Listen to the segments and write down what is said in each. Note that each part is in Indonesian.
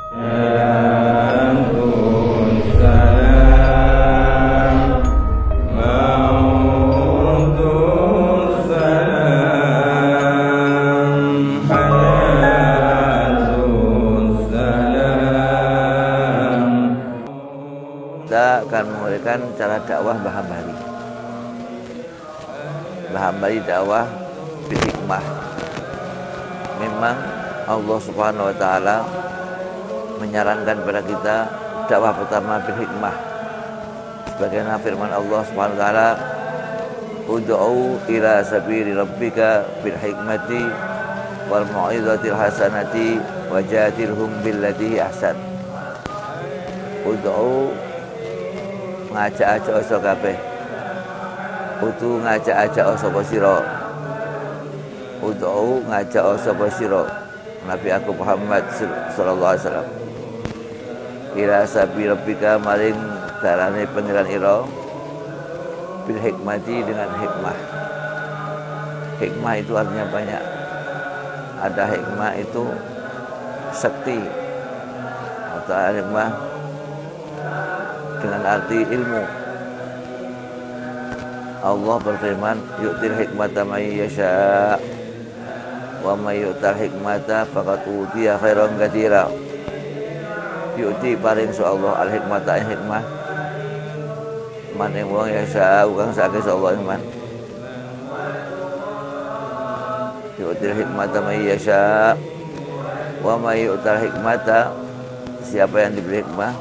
Kita akan memberikan cara dakwah Mbah Hambali. Mbah Hambali dakwah bil hikmah. Memang Allah Subhanahu wa taala menyarankan kepada kita dakwah pertama bil hikmah. Sebagaimana firman Allah Subhanahu wa taala, "Ud'u ila sabili rabbika bil hikmati wal mau'izatil hasanati wajadilhum billati ahsan." Ud'u ngajak-ajak oso kabeh. Utu ngajak-ajak oso sira. Ud'u ngajak oso sira. Nabi aku Muhammad sallallahu alaihi wasallam. Ila sabi rabbika maring dalane pangeran ira bil hikmati dengan hikmah. Hikmah itu artinya banyak. Ada hikmah itu sakti. Atau hikmah dengan arti ilmu. Allah berfirman, yu'til hikmata may yasha wa may yu'tal hikmata faqad utiya khairan katsira. Yu'ti paring so Allah al hikmata hikmah man ing wong yasha kang sakeh so Allah iman. Yu'til hikmata may yasha wa may yu'tal hikmata, siapa yang diberi hikmah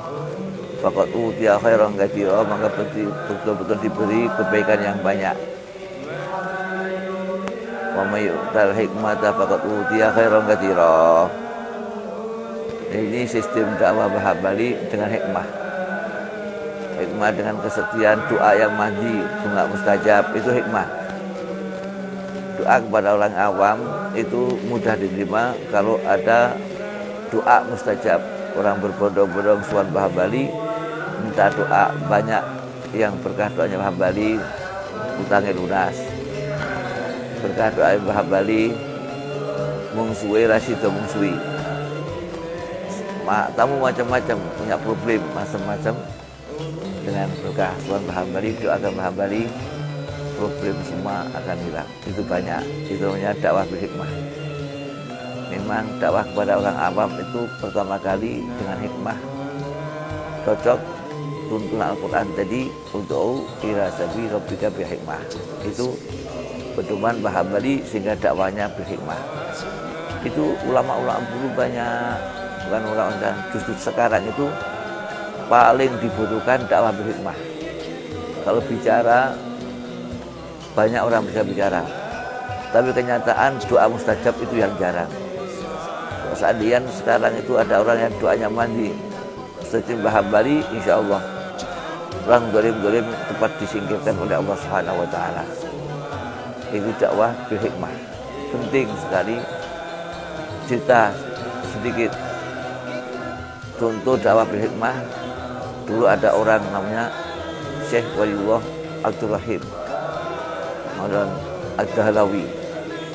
faqad utiya khairan katsira, maka betul-betul diberi kebaikan yang banyak. Wa may yu'tal hikmata faqad utiya khairan katsira. Ini sistem dakwah Mbah Hambali dengan hikmah. Hikmah dengan kesetiaan doa yang mandi, doa mustajab, itu hikmah. Doa kepada orang awam itu mudah diterima kalau ada doa mustajab. Orang berbondong-bondong suan Mbah Hambali minta doa, banyak yang berkah doanya Mbah Hambali utangnya lunas. Berkah doa Mbah Hambali mungsuwe rasido mungsuwi. Tamu macam-macam punya problem macam-macam, dengan berkah suan Mbah Hambali, doakan Mbah Hambali, problem semua akan hilang. Itu banyak. Itu namanya dakwah bil hikmah. Memang dakwah kepada orang awam itu pertama kali dengan hikmah. Cocok tuntunan Al-Quran tadi, untuk ila sabi rabbika bil hikmah. Itu pedoman Mbah Hambali sehingga dakwahnya bil hikmah. Itu ulama-ulama dulu banyak, bukan orang-orang, justru sekarang itu paling dibutuhkan dakwah bil hikmah. Kalau bicara banyak orang bisa bicara, tapi kenyataan doa mustajab itu yang jarang. Seandainya sekarang itu ada orang yang doanya mandi seperti Mbah Hambali, insya Allah orang dolim-dolim tepat disingkirkan oleh Allah Subhanahu wa taala. Itu dakwah bil hikmah. Penting sekali. Cerita sedikit contoh dakwah bil hikmah. Dulu ada orang namanya Syekh Waliullah Abdul Rahim Ad-Dahlawi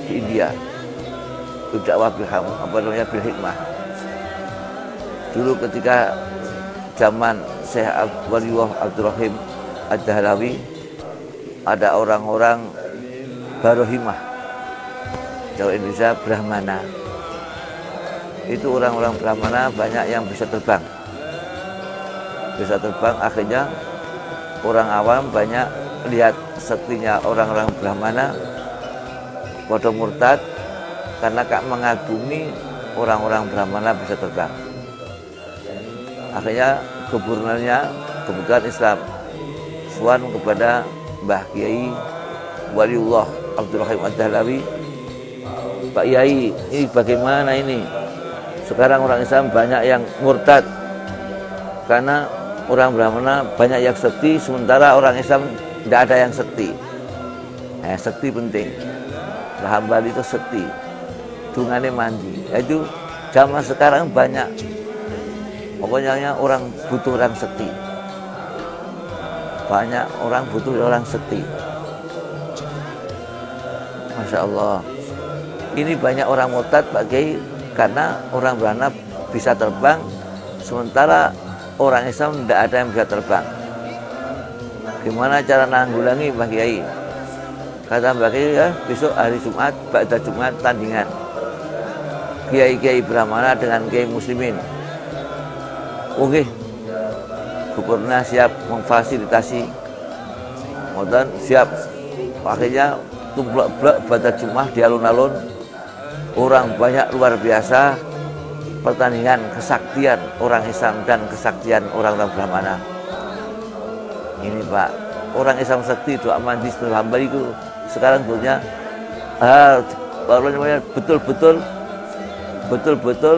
di India. Itu dakwah bil hikmah. Dulu ketika zaman Syekh Waliullah Abdul Rahim Ad-Dahlawi, ada orang-orang Barohimah, Jawa Indonesia Brahmana. Itu orang-orang Brahmana banyak yang bisa terbang. Akhirnya orang awam banyak lihat sektinya orang-orang Brahmana pada murtad karena mengagumi orang-orang Brahmana bisa terbang. Akhirnya kebetulan Islam suan kepada Mbah Kiai Waliullah Abdul Rahim Ad-Dahlawi, Pak Yai, ini bagaimana ini? Sekarang orang Islam banyak yang murtad karena orang Brahmana banyak yang sekti, sementara orang Islam tidak ada yang sekti. Sekti penting. Mbah Hambali itu sekti, dungane mandi. Itu zaman sekarang banyak. Pokoknya orang butuh orang sekti. Banyak orang butuh orang sekti. Masya Allah. Ini banyak orang murtad Pak Kiai karena orang Brahmana bisa terbang, Sementara orang Islam tidak ada yang bisa terbang. Gimana cara nanggulangi Mbah Kiai? Kata Mbah Kiai, ya, besok hari Jumat, pada Jumat tandingan Kiai-Kiai Brahmana dengan Kiai Muslimin. Oke, gubernur siap memfasilitasi, kemudian siap. Akhirnya tumplak-blak pada Jumat di alun-alun, orang banyak luar biasa. Pertandingan kesaktian orang Islam dan kesaktian orang-orang Brahmana. Ini Pak, orang Islam sakti doa mandi setelah hamba itu sekarang sebetulnya betul-betul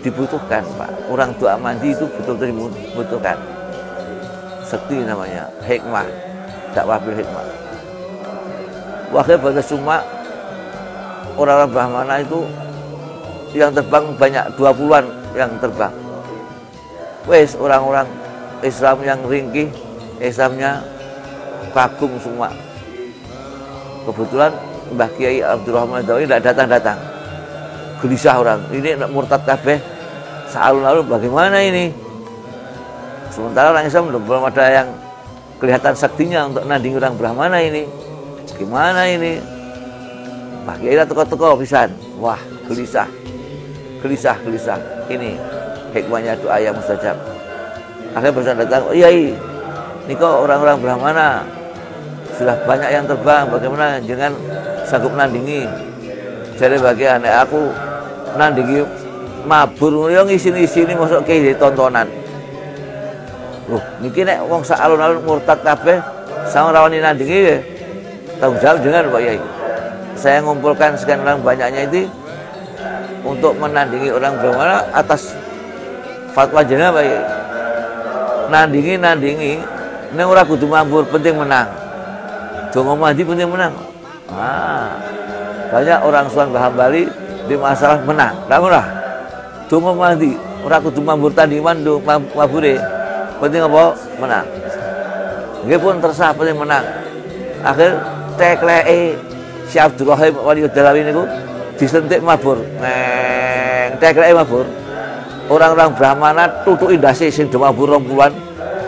dibutuhkan Pak. Orang doa mandi itu betul-betul dibutuhkan. Sakti namanya, hikmah, dakwah bil hikmah. Wakil pada semua orang-orang Brahmana itu yang terbang banyak, 20-an yang terbang. Wes orang-orang Islam yang ringkih, Islamnya kagum semua. Kebetulan Mbah Kiai Abdurrahman Dawi tidak datang-datang. Gelisah orang, ini murtad kabeh, sealun-alun bagaimana ini? Sementara orang Islam belum ada yang kelihatan saktinya untuk nanding orang Brahmana ini. Gimana ini? Mbah Kiai teko-teko pisan. Wah, gelisah. Ini hikmahnya doa yang mustajab. Akhirnya bersan datang, oh iya, ini kok orang-orang Brahmana sudah banyak yang terbang, bagaimana jangan sanggup nandingi? Jadi bagi anak aku nandingi mabur, yang ngisi-ngisi ini masuk ke tontonan. Loh, niki nek wong sak alun-alun murtad kabeh sama rawani nandingi ya. Tanggung jawab dengan Pak Yai. Saya ngumpulkan sekian orang banyaknya itu untuk menandingi orang Brahmana atas fatwa jenengan Pak Yai. Nandingi nek ora kudu mabur, penting menang. Donga mandi penting menang. Banyak orang Sunan Mbah Hambali di masalah menang. Lah ora. Donga mandi, ora kudu mabur tandingan mabure. Penting apa? Menang. Nggih pun tersah penting menang. Akhir tekleke Si Abdurrahim Waliyuddalawi niku disentik mabur. Neng tekleke mabur. Orang-orang Brahmana tutuki ndase sing do mabur 20-an.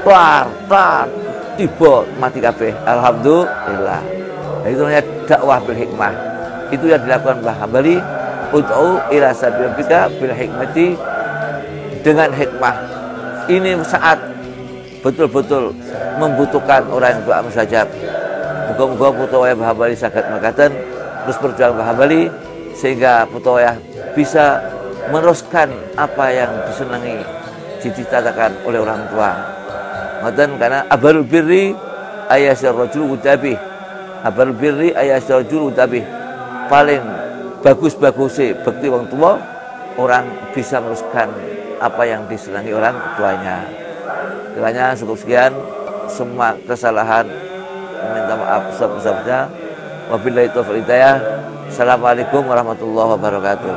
Tar tiba mati kabeh. Alhamdulillah. Nah, itu namanya dakwah bil hikmah. Itu yang dilakukan Mbah Hambali, ud'u ila sabil rabbika bil hikmati, dengan hikmah. Ini saat betul-betul membutuhkan orang yang doa mustajab. Muga-muga putra wayah Mbah Hambali saged mekaten terus berjuang Mbah Hambali sehingga putra wayah bisa meneruskan apa yang disenangi, dicita-citakan oleh orang tua. Ngoten karena abarul birri ayasyar rajul utabih. Abarul birri ayasyar rajul utabih. Paling bagus-bagusnya bekti wong tua, orang bisa meneruskan apa yang disenangi orang tuanya. Kiranya cukup sekian, semua kesalahan minta maaf sebesar-besarnya. Wabillahi taufiq hidayah. Assalamualaikum warahmatullahi wabarakatuh.